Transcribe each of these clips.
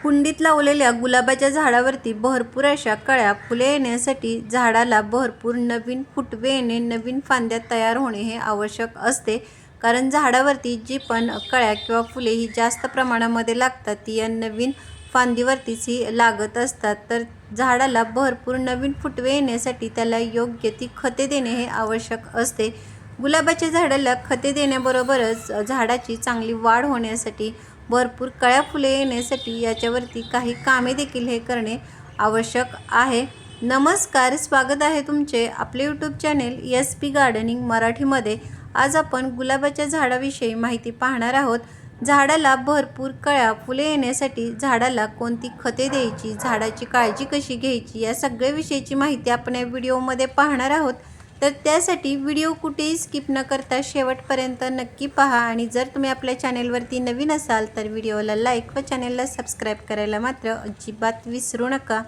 कुंडीत लावलेल्या गुलाबाच्या झाडावरती भरपूर अशा कळ्या फुले येण्यासाठी झाडाला भरपूर नवीन फुटवे येणे, नवीन फांद्या तयार होणे हे आवश्यक असते. कारण झाडावरती जी पण कळ्या किंवा फुले ही जास्त प्रमाणामध्ये लागतात ती या नवीन फांदीवरतीच ही लागत असतात. तर झाडाला भरपूर नवीन फुटवे येण्यासाठी त्याला योग्य ती खते देणे हे आवश्यक असते. गुलाबाच्या झाडाला खते देण्याबरोबरच झाडाची चांगली वाढ होण्यासाठी, भरपूर कळ्या फुले येण्यासाठी याच्यावरती काही कामे देखील हे करणे आवश्यक आहे. नमस्कार, स्वागत आहे तुमचे आपले यूट्यूब चॅनेल SP गार्डनिंग मराठीमध्ये. आज आपण गुलाबाच्या झाडाविषयी माहिती पाहणार आहोत. झाडाला भरपूर कळ्या फुले येण्यासाठी झाडाला कोणती खते द्यायची, झाडाची काळजी कशी घ्यायची, या सगळ्या विषयीची माहिती आपण या व्हिडिओमध्ये पाहणार आहोत. तर त्यासाठी व्हिडिओ कुठेही स्किप न करता शेवटपर्यंत नक्की पहा. आणि जर तुम्ही आपल्या चॅनेलवरती नवीन असाल तर व्हिडिओला लाईक व चॅनेलला सबस्क्राईब करायला मात्र अजिबात विसरू नका.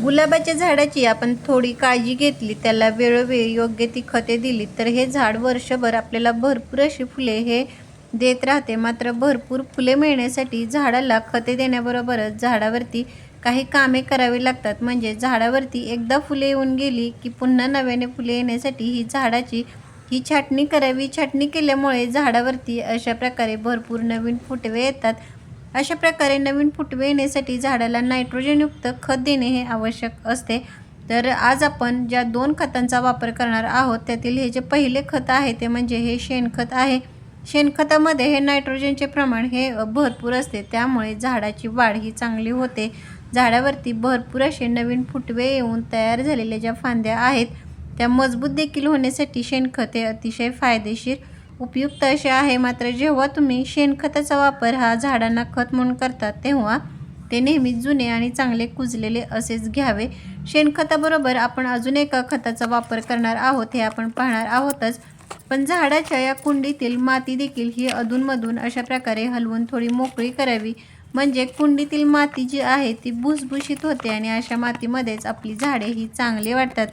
गुलाबाच्या झाडाची आपण थोडी काळजी घेतली, त्याला वेळोवेळी योग्य ती खते दिली तर हे झाड वर्षभर आपल्याला भरपूर अशी फुले हे देत राहते. मात्र भरपूर फुले मिळण्यासाठी झाडाला खते देण्याबरोबरच झाडावरती काही कामे करावी लागतात. म्हणजे झाडावरती एकदा फुले येऊन गेली की पुन्हा नव्याने फुले येण्यासाठी ही झाडाची छाटणी करावी. छाटणी केल्यामुळे झाडावरती अशा प्रकारे भरपूर नवीन फुटवे येतात. अशा प्रकारे नवीन फुटवे येण्यासाठी झाडाला नायट्रोजनयुक्त खत देणे हे आवश्यक असते. तर आज आपण ज्या 2 खतांचा वापर करणार आहोत त्यातील हे जे पहिले खत आहे ते म्हणजे हे शेणखत आहे. शेणखतामध्ये हे नायट्रोजनचे प्रमाण हे भरपूर असते, त्यामुळे झाडाची वाढ ही चांगली होते. झाडावरती भरपूर असे नवीन फुटवे येऊन तयार झालेल्या ज्या फांद्या आहेत त्या मजबूत देखील होण्यासाठी शेणखत हे अतिशय फायदेशीर उपयुक्त असे आहे. मात्र जेव्हा तुम्ही शेणखताचा वापर हा झाडांना खत म्हणून करतात तेव्हा ते नेहमी जुने आणि चांगले कुजलेले असेच घ्यावे. शेणखताबरोबर आपण अजून एका खताचा वापर करणार आहोत, हे आपण पाहणार आहोतच. पण झाडाच्या या कुंडीतील माती देखील ही अधूनमधून अशा प्रकारे हलवून थोडी मोकळी करावी. म्हणजे कुंडीतील माती जी आहे ती भुसभुशीत होते आणि अशा मातीमध्येच आपली झाडे ही चांगली वाढतात.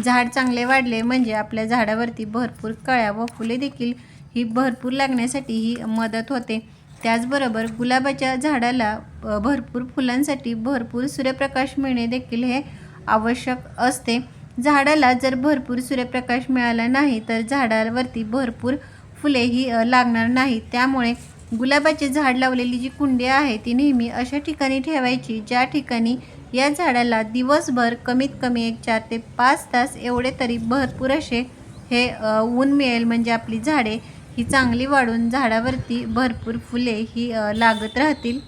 झाड चांगले वाढले म्हणजे आपल्या झाडावरती भरपूर कळ्या व फुले देखील ही भरपूर लागण्यासाठी ही मदत होते. त्याचबरोबर गुलाबाच्या झाडाला भरपूर फुलांसाठी भरपूर सूर्यप्रकाश मिळणे देखील हे आवश्यक असते. झाडाला जर भरपूर सूर्यप्रकाश मिळाला नाही तर झाडावरती भरपूर फुले ही लागणार नाहीत. त्यामुळे गुलाबाचे झाड लावलेली जी कुंडी आहे ती नेहमी अशा ठिकाणी ठेवायची ज्या ठिकाणी या झाडाला दिवसभर कमीत कमी 4 ते 5 तास एवढे तरी भरपूर असे हे ऊन मिळेल. म्हणजे आपली झाडे ही चांगली वाढून झाडावरती भरपूर फुले ही लागत राहतील.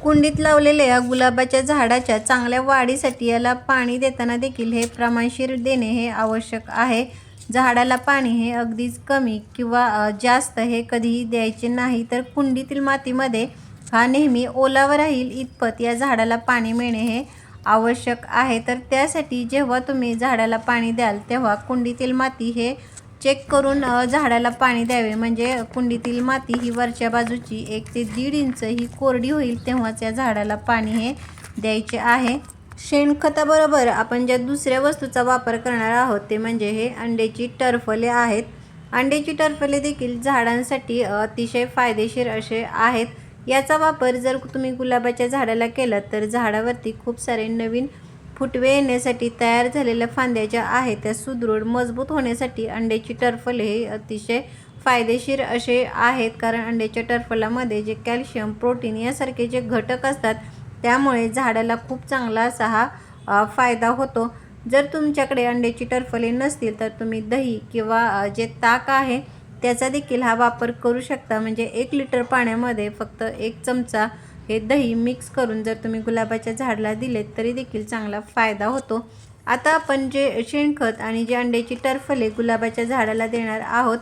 कुंडीत लावलेल्या या गुलाबाच्या झाडाच्या चांगल्या वाढीसाठी याला पाणी देताना देखील हे प्रमाणशीर देणे हे आवश्यक आहे. झाडाला पाणी हे अगदीच कमी किंवा जास्त हे कधीही द्यायचे नाही. तर कुंडीतील मातीमध्ये हा नेहमी ओलावा राहील इतपत या झाडाला पाणी मिळणे हे आवश्यक आहे. तर त्यासाठी जेव्हा तुम्ही झाडाला पाणी द्याल तेव्हा कुंडीतील माती हे चेक करून झाडाला पाणी द्यावे. म्हणजे कुंडीतील माती ही वरच्या बाजूची 1 ते 1.5 इंच ही कोरडी होईल तेव्हाच या झाडाला पाणी हे द्यायचे आहे. शेणखताबरोबर आपण ज्या दुसऱ्या वस्तूचा वापर करणार आहोत ते म्हणजे हे अंड्याची टरफले आहेत. अंड्याची टरफले देखील झाडांसाठी अतिशय फायदेशीर असे आहेत. याचा वापर जर तुम्ही गुलाबाच्या झाडाला केला तर झाडावरती खूप सारे नवीन फुटवे येण्यासाठी, तयार झालेल्या फांद्या ज्या आहेत त्या सुदृढ मजबूत होण्यासाठी अंड्याची टरफले हे अतिशय फायदेशीर असे आहेत. कारण अंड्याच्या टरफलामध्ये जे कॅल्शियम, प्रोटीन यासारखे जे घटक असतात त्यामुळे झाडाला खूप चांगला असा हा फायदा होतो. जर तुमच्याकडे अंड्याची टरफले नसतील तर तुम्ही दही किंवा जे ताक आहे त्याचा देखील हा वापर करू शकता. म्हणजे 1 लिटर पाण्यामध्ये फक्त 1 चमचा हे दही मिक्स करून जर तुम्ही गुलाबाच्या झाडाला दिलेत तरी देखील चांगला फायदा होतो. आता आपण जे शेणखत आणि जे अंड्याची टरफले गुलाबाच्या झाडाला देणार आहोत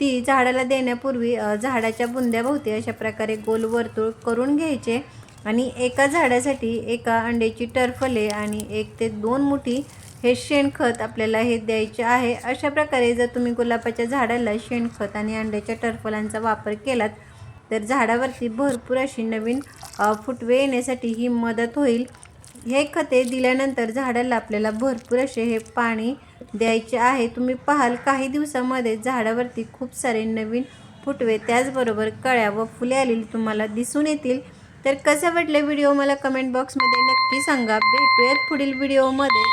ती झाडाला देण्यापूर्वी झाडाच्या बुंद्याभोवती अशा प्रकारे गोल वर्तुळ करून घ्यायचे आणि एका झाडासाठी एका अंड्याची टरफले आणि 1 ते 2 मुठी हे शेणखत आपल्याला हे द्यायचे आहे. अशा प्रकारे जर तुम्ही गुलाबाच्या झाडाला शेणखत आणि अंड्याच्या टरफलांचा वापर केलात तर झाडावरती भरपूर अशी नवीन फुटवे येण्यासाठी ही मदत होईल. हे खते दिल्यानंतर झाडाला आपल्याला भरपूर असे हे पाणी द्यायचे आहे. तुम्ही पाहाल काही दिवसामध्ये झाडावरती खूप सारे नवीन फुटवे त्याचबरोबर कळ्या व फुले आलेली तुम्हाला दिसून येतील. तर कसा वाटला व्हिडिओ मला कमेंट बॉक्समध्ये नक्की सांगा. भेटूयात पुढील व्हिडिओमध्ये.